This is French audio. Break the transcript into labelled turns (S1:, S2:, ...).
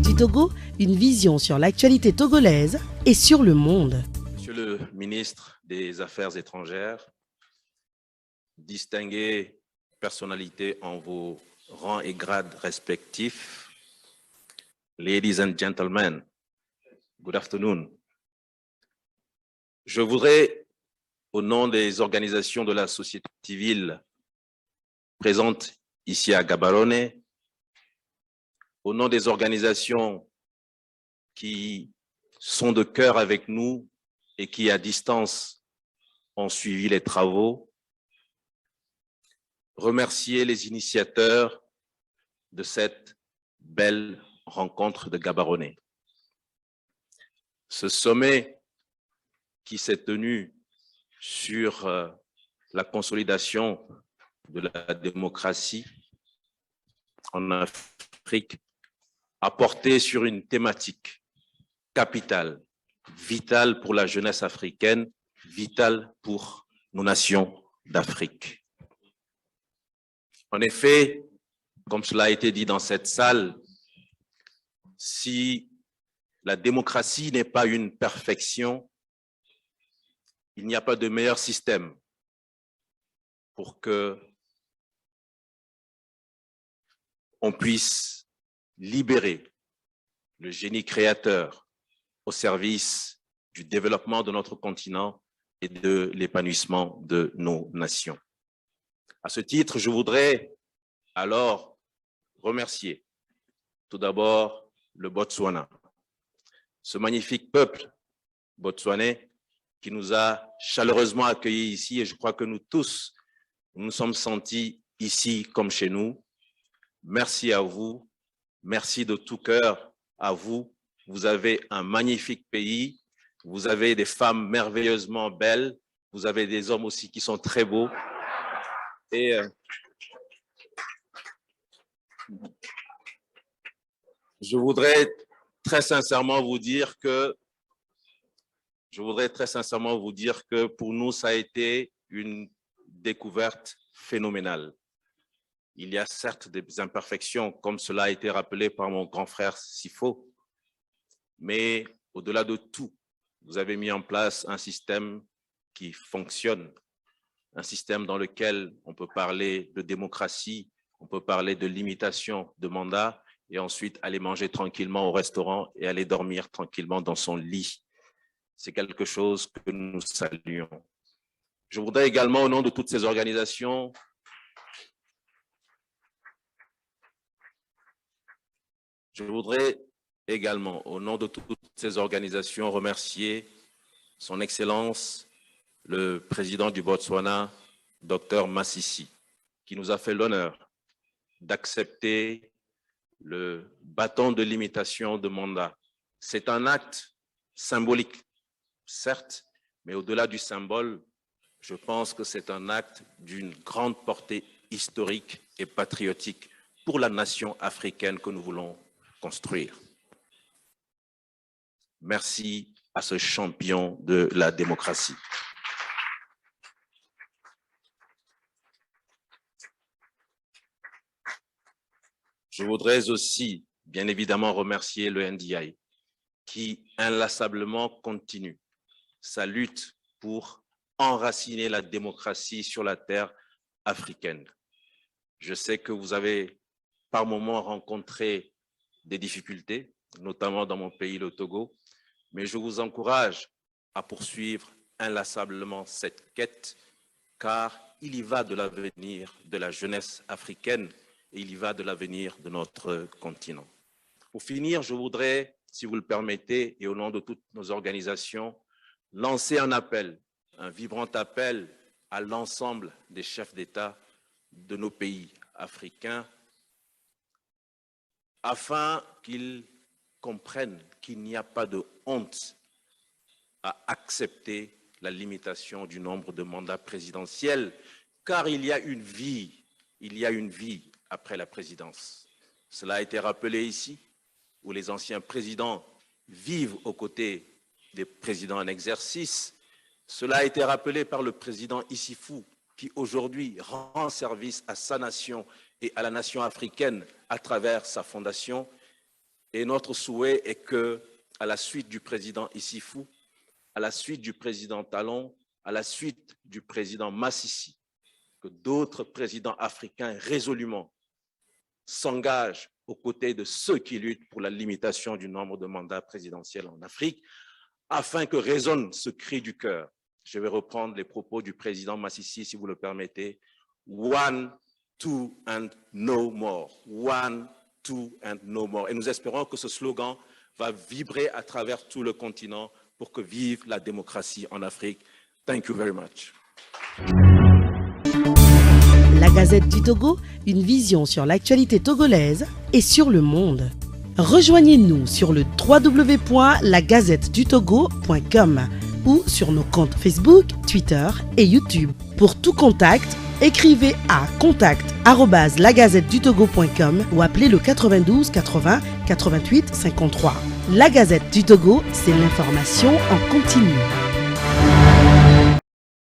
S1: du Togo, une vision sur l'actualité togolaise et sur le monde.
S2: Monsieur le ministre des Affaires étrangères, distinguées personnalités en vos rangs et grades respectifs, ladies and gentlemen, good afternoon. Je voudrais, au nom des organisations de la société civile présentes ici à Gaborone, au nom des organisations qui sont de cœur avec nous et qui, à distance, ont suivi les travaux, remercier les initiateurs de cette belle rencontre de Gaborone. Ce sommet qui s'est tenu sur la consolidation de la démocratie en Afrique a porté sur une thématique capitale, vitale pour la jeunesse africaine, vitale pour nos nations d'Afrique. En effet, comme cela a été dit dans cette salle, si la démocratie n'est pas une perfection, il n'y a pas de meilleur système pour que on puisse libérer le génie créateur au service du développement de notre continent et de l'épanouissement de nos nations. À ce titre, je voudrais alors remercier tout d'abord le Botswana, ce magnifique peuple botswanais qui nous a chaleureusement accueillis ici, et je crois que nous tous, nous sommes sentis ici comme chez nous. Merci à vous, merci de tout cœur à vous. Vous avez un magnifique pays, vous avez des femmes merveilleusement belles, vous avez des hommes aussi qui sont très beaux. Et je voudrais très sincèrement vous dire que pour nous, ça a été une découverte phénoménale. Il y a certes des imperfections, comme cela a été rappelé par mon grand frère Sifo, mais au-delà de tout, vous avez mis en place un système qui fonctionne, un système dans lequel on peut parler de démocratie, on peut parler de limitation de mandat et ensuite aller manger tranquillement au restaurant et aller dormir tranquillement dans son lit. C'est quelque chose que nous saluons. Je voudrais également, au nom de toutes ces organisations, remercier son Excellence, le président du Botswana, Dr Masisi, qui nous a fait l'honneur d'accepter le bâton de limitation de mandat. C'est un acte symbolique, certes, mais au-delà du symbole, je pense que c'est un acte d'une grande portée historique et patriotique pour la nation africaine que nous voulons construire. Merci à ce champion de la démocratie. Je voudrais aussi, bien évidemment, remercier le NDI qui inlassablement continue sa lutte pour enraciner la démocratie sur la terre africaine. Je sais que vous avez par moments rencontré des difficultés, notamment dans mon pays, le Togo, mais je vous encourage à poursuivre inlassablement cette quête, car il y va de l'avenir de la jeunesse africaine et il y va de l'avenir de notre continent. Pour finir, je voudrais, si vous le permettez, et au nom de toutes nos organisations, lancer un appel, un vibrant appel à l'ensemble des chefs d'État de nos pays africains, afin qu'ils comprennent qu'il n'y a pas de honte à accepter la limitation du nombre de mandats présidentiels, car il y a une vie après la présidence. Cela a été rappelé ici, où les anciens présidents vivent aux côtés des présidents en exercice. Cela a été rappelé par le président Issifou, qui aujourd'hui rend service à sa nation et à la nation africaine à travers sa fondation. Et notre souhait est que, à la suite du président Issifou, à la suite du président Talon, à la suite du président Massissi, que d'autres présidents africains résolument s'engagent aux côtés de ceux qui luttent pour la limitation du nombre de mandats présidentiels en Afrique, afin que résonne ce cri du cœur. Je vais reprendre les propos du président Massissi, si vous le permettez. One, two and no more. One, two and no more. Et nous espérons que ce slogan va vibrer à travers tout le continent pour que vive la démocratie en Afrique. Thank you very much.
S1: La Gazette du Togo, une vision sur l'actualité togolaise et sur le monde. Rejoignez-nous sur le www.lagazettedutogo.com ou sur nos comptes Facebook, Twitter et YouTube. Pour tout contact, écrivez à contact@lagazettedutogo.com ou appelez le 92 80 88 53. La Gazette du Togo, c'est l'information en continu.